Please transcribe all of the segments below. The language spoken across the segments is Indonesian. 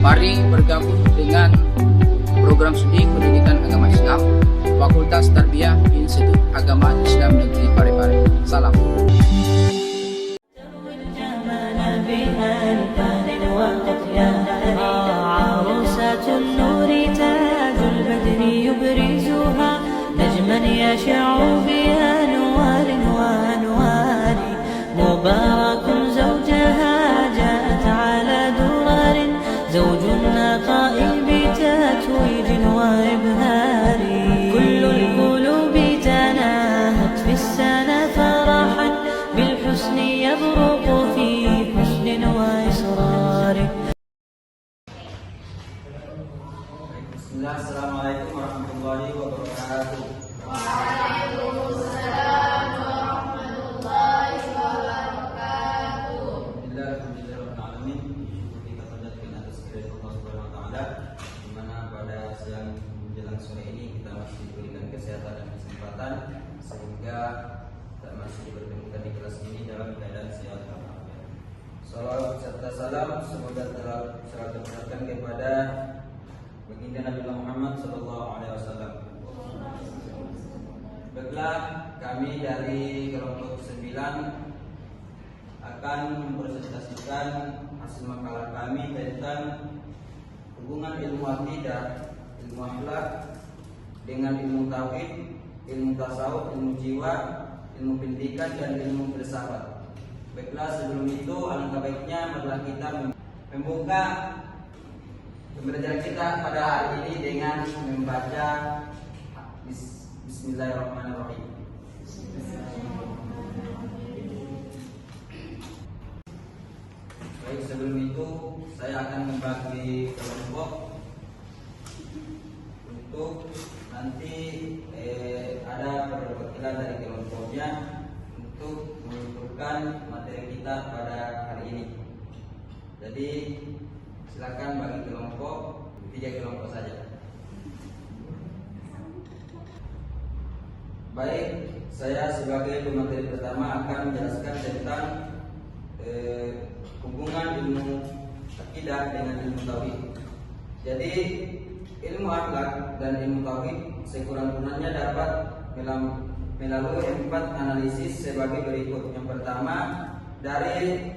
Mari bergabung dengan program studi pendidikan agama Islam Fakultas Tarbiyah Institut Agama Islam Negeri Parepare. Salam. مبارك زوجها جاءت على درر زوج النقاء بتتويج وإبهار كل القلوب تناهت في السنة فرحا بالحسن يبرق في حسن وإصرار. Assalamualaikum warahmatullahi wabarakatuh. Sore ini kita masih diberikan kesehatan dan kesempatan sehingga kita masih dipertemukan di kelas ini dalam keadaan sehat walafiat. Salawat serta salam semoga tercurahkan kepada baginda Nabi Muhammad SAW. Baiklah, kami dari kelompok 9 akan mempresentasikan hasil makalah kami tentang hubungan ilmu akidah, ilmu akhlak dengan ilmu tauhid, ilmu tasawuf, ilmu jiwa, ilmu pendidikan dan ilmu filsafat. Baiklah, sebelum itu alangkah baiknya marilah kita membuka pembelajaran kita pada hari ini dengan membaca Bismillahirrahmanirrahim. Baik, sebelum itu saya akan membagi kelompok untuk nanti ada perwakilan dari kelompoknya untuk menentukan materi kita pada hari ini. Jadi silakan bagi kelompok 3 kelompok saja. Baik, saya sebagai pemateri pertama akan menjelaskan tentang hubungan ilmu akidah dengan ilmu tauhid. Jadi ilmu akhlak dan ilmu tauhid sekurang-kurangnya dapat melalui 4 analisis sebagai berikut. Yang pertama, dari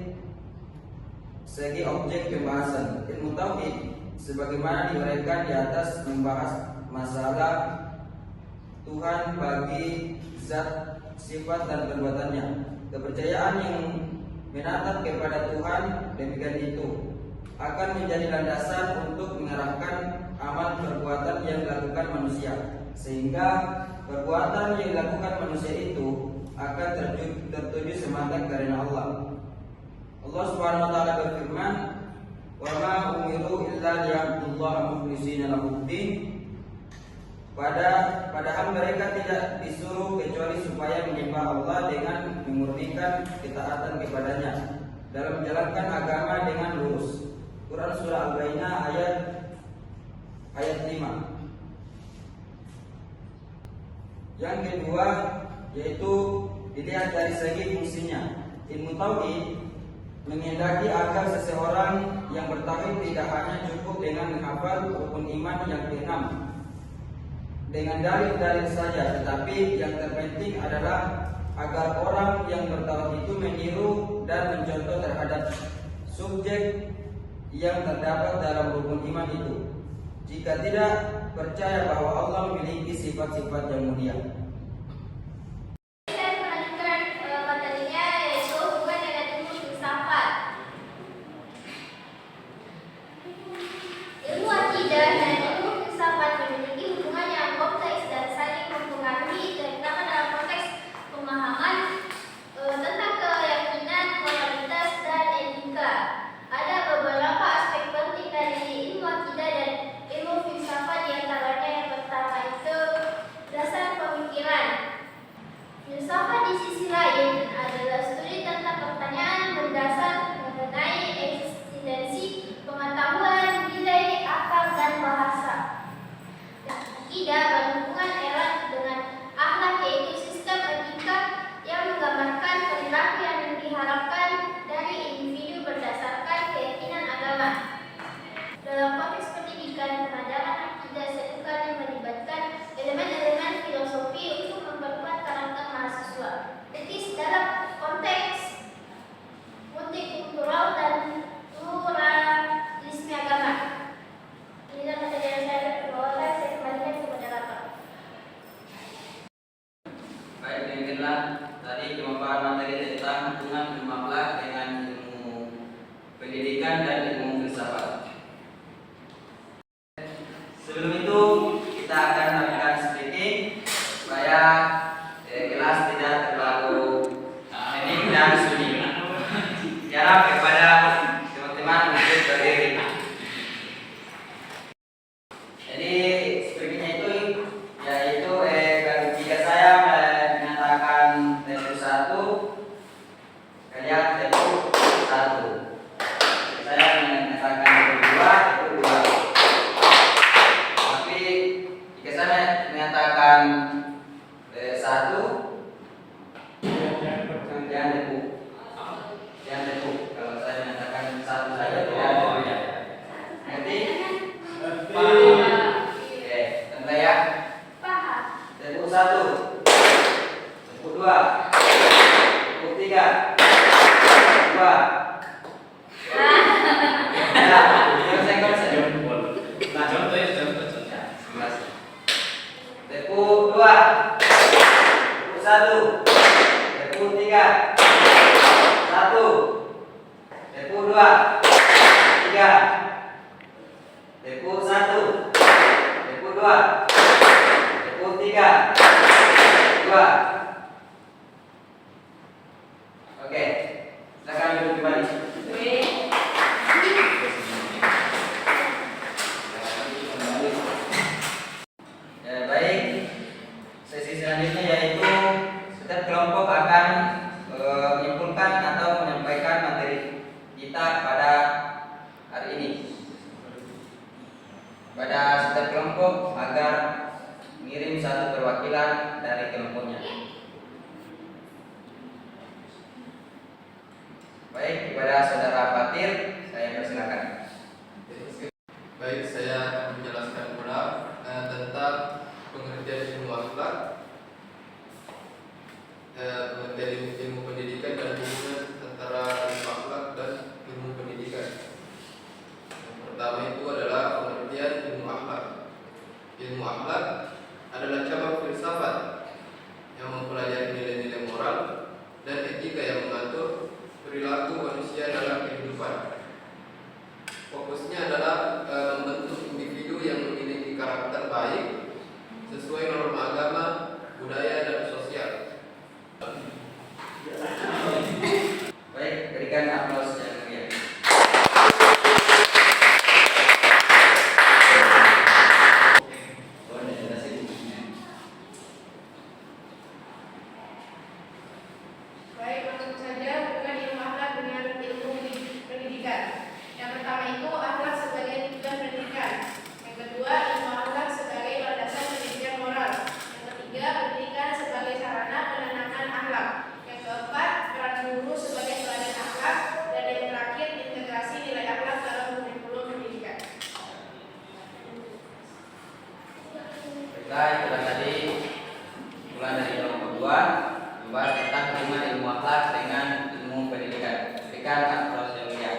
segi objek pembahasan. Ilmu tauhid sebagaimana diuraikan di atas membahas masalah Tuhan bagi zat, sifat dan perbuatannya. Kepercayaan yang menatap kepada Tuhan demikian itu akan menjadi landasan untuk mengarahkan amal perbuatan yang dilakukan manusia, sehingga perbuatan yang dilakukan manusia itu akan tertuju semata karena Allah. Allah Subhanahu wa taala berfirman, "Wa ma umiru illa liya'budullaha mukhlishina lahu-d-din." Padahal mereka tidak disuruh kecuali supaya menyembah Allah dengan memurnikan ketaatan kepadanya dalam menjalankan agama dengan lurus. Quran surah Al-Baqarah ayat 5. Yang kedua yaitu dilihat dari segi fungsinya. Ilmu tauhid menghendaki agar seseorang yang bertauhid tidak hanya cukup dengan menghafal rukun iman yang ke-6 dengan dalil-dalil saja, tetapi yang terpenting adalah agar orang yang bertauhid itu meniru dan mencontoh terhadap subjek yang terdapat dalam rukun iman itu. Jika tidak, percaya bahwa Allah memiliki sifat-sifat yang mulia. Saya melanjutkan materinya, yaitu hubungan dengan ilmu filsafat. Ilmu akidah dan ilmu filsafat memiliki hubungan yang kompleks dan saling mempengaruhi, terutama dalam konteks pemahaman tentang keyakinan, moralitas, dan etika. Ada beberapa aspek penting dari ilmu akidah dan ilmu filsafat, di antaranya yang pertama itu dasar pemikiran. Tepuk 1, tepuk 2, tepuk 3, 2. Oke, silakan duduk kembali. Ya, baik. Sesi selanjutnya yaitu setiap kelompok akan menyimpulkan atau menyampaikan materi kita pada hari ini. Pada setiap kelompok agar mengirim satu perwakilan dari kelompoknya. Baik, kepada saudara Fatir, saya persilakan. Baik, saya akan menjelaskan pula tentang pengertian ilmu akhlak, pengertian ilmu pendidikan dan hubungan antara ilmu akhlak dan ilmu pendidikan. Yang pertama itu adalah pengertian ilmu akhlak. Ilmu akhlak adalah cabang filsafat yang mempelajari nilai-nilai moral dan etika yang mengatur perilaku manusia dalam kehidupan. Fokusnya adalah membentuk individu yang memiliki karakter baik sesuai norma agama, budaya, dan sosial. Baik, berikan aplaus yang meriah. Baik, langsung saja bukan ilmu akhlak dengan ilmu pendidikan. Yang pertama itu akhlak sebagai tujuan pendidikan. Yang kedua, ilmu akhlak sebagai landasan pendidikan moral. Yang ketiga, pendidikan sebagai sarana penanaman akhlak. Yang keempat, peran guru sebagai teladan akhlak. Dan yang terakhir, integrasi nilai akhlak dalam kurikulum pendidikan. Baiklah, itulah tadi mulai dari kelompok 2 membahas tentang hubungan ilmu akhlak dengan ilmu pendidikan. Berikan aplaus yang meriah.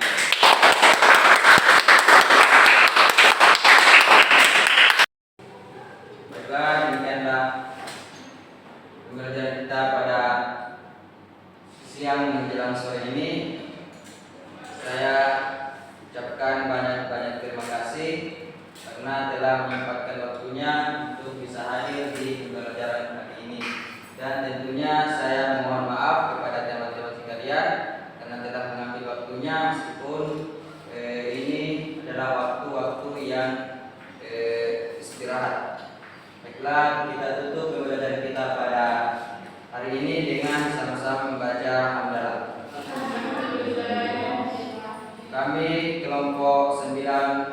Baiklah, demikianlah pembelajaran kita pada siang menjelang sore ini. Saya ucapkan banyak-banyak terima kasih karena telah menyempatkan waktunya untuk bisa hadir di pembelajaran hari ini. Dan tentunya saya mohon maaf kepada teman-teman sekalian karena telah mengambil waktunya meskipun ini adalah waktu-waktu yang istirahat. Baiklah, kita tutup pembelajaran kita pada hari ini dengan sama-sama membaca hamdalah. Kami kelompok 9